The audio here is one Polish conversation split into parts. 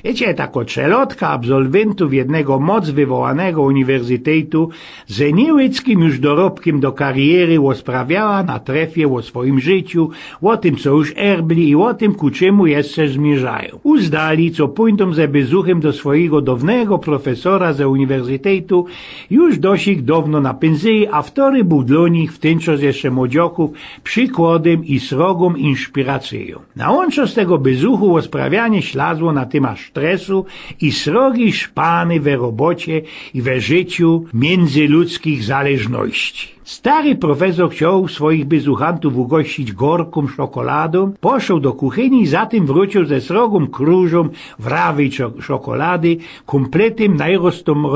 Wiecie, tako czelotka absolwentów jednego moc wywołanego uniwersytetu ze niełydzkim już dorobkiem do kariery osprawiała na trefie o swoim życiu, o tym, co już erbli i o tym, ku czemu jeszcze zmierzają. Uzdali, co pójdą ze bezuchem do swojego dawnego profesora ze uniwersytetu, już dosik dawno na pensji, a wtory był dla nich w ten czas jeszcze młodzioków przykładem i srogą inspiracją. Na łączo z tego bezuchu osprawianie ślazło na tym stresu i srogi szpany we robocie i we życiu międzyludzkich zależności. Stary profesor chciał swoich bezuchantów ugościć gorką czekoladą, poszedł do kuchyni i zatem wrócił ze srogą krużą wrawej czekolady, kompletem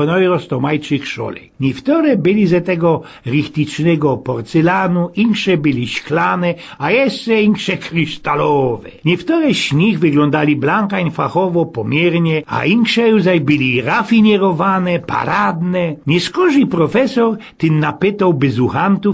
najroztomajszych szolek. Niektóre byli ze tego richtycznego porcelanu, insze byli szklane, a jeszcze insze krystalowe. Niektóre z nich wyglądali blanka fachowo pomiernie, a insze już byli rafinierowane, paradne. Nieskorzy profesor ten napytał bezuchantów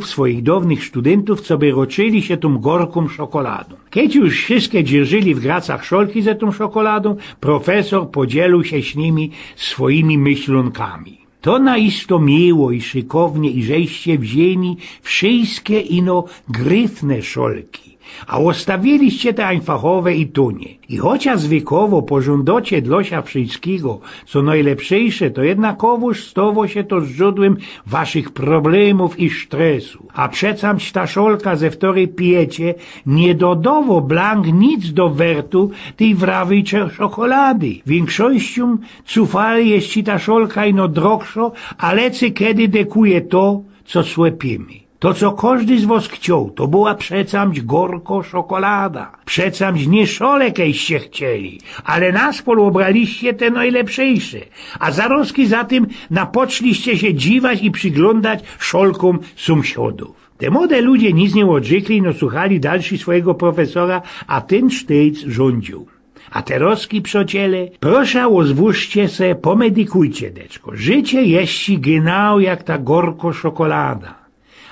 swoich dawnych studentów, co by roczyli się tą gorką czekoladą. Kiedy już wszystkie dzierżyli w gracach szolki ze tą czekoladą, profesor podzielił się z nimi swoimi myślonkami. To naisto miło i szykownie i żeście wzięli wszystkie ino gryfne szolki, a ostawiliście te einfachowe i tunie. I chociaż zwykłowo pożądacie dlosia wszystkiego, co najlepszejsze, to jednakowoż stało się to źródłem waszych problemów i stresu. A przecamć ta szolka, ze wtorej pijecie, nie dodało blank nic do wertu tej wrawej czekolady. Większością cufali jest ta szolka ino drogszo, ale kiedy dekuje to, co słepimy. To, co każdy z was chciał, to była przecamć gorko czekolada. Przecamć nie szolekejście chcieli, ale nas obraliście te najlepszejsze. A zaroski za tym napoczliście się dziwać i przyglądać szolkom sąsiadów. Te młode ludzie nic nie odrzekli, no słuchali dalszy swojego profesora, a ten sztejc rządził. A teroski przyjaciele, proszę ozwóżcie se, pomedykujcie, deczko. Życie jest genau jak ta gorko czekolada.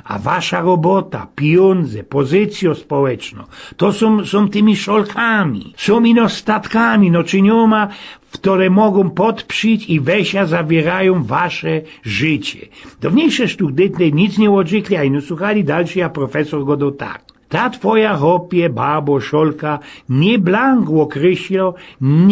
A wasza robota, pieniądze, pozycja społeczna, to są tymi szolkami, są ino statkami, no czynioma, które mogą podprzyć i wesia zawierają wasze życie. Dawniejsze studenty nic nie odrzekli, a ino słuchali dalszy, a profesor go do tak. Ta twoja hopie, babo, szolka nie blank określa,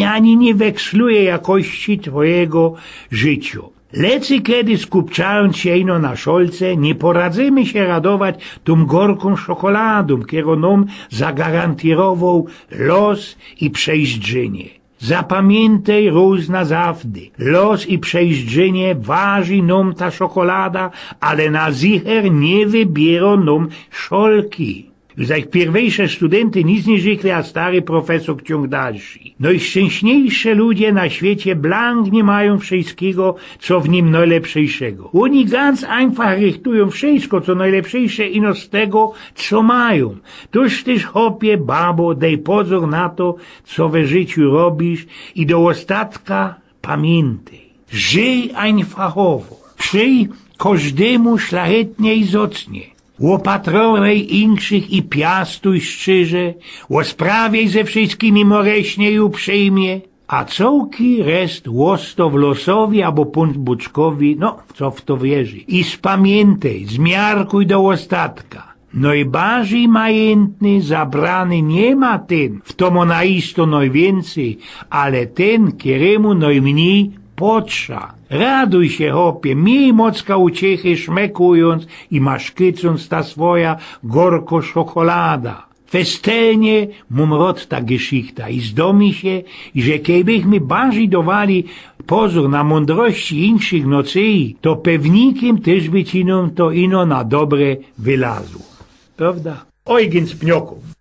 ani nie weksluje jakości twojego życia. Lecy kiedy skupczając się ino na szolce, nie poradzimy się radować tą gorką czekoladą, którą nam zagarantował los i przejśdrzenie. Zapamiętaj raz na zawsze, los i przejśdrzenie waży nam ta czekolada, ale na zicher nie wybiera nam szolki. Zaś pierwejsze studenty nic nie rzekli, a stary profesor ciąg dalszy. Najszczęśniejsze ludzie na świecie blank nie mają wszystkiego, co w nim najlepszejszego. Oni ganz einfach richtują wszystko, co najlepszejsze ino z tego, co mają. Toż też hopie, babo, daj pozór na to, co we życiu robisz i do ostatka pamiętaj. Żyj einfachowo. Przyj każdemu szlachetnie i zacnie. Łopatrowej inszych i piastuj szczerze, osprawiaj ze wszystkimi moreśnie i uprzejmie, a cołki rest łosto w losowi albo punt buczkowi, no, co w to wierzy. I spamiętaj, zmiarkuj do ostatka. Najbardziej majętny, zabrany nie ma ten, w tomu naisto najwięcej, ale ten, któremu najmniej potrza. Raduj się, hopie, miej mocka uciechy, szmekując i maszkycąc ta swoja gorko czekolada. Festelnie mumrot ta geschichta i zdomi się, że kiedybyśmy bardziej dawali pozór na mądrości inszych nocy, to pewnikiem też by ci nam to ino na dobre wylazło. Prawda? Oj, więc pnioków.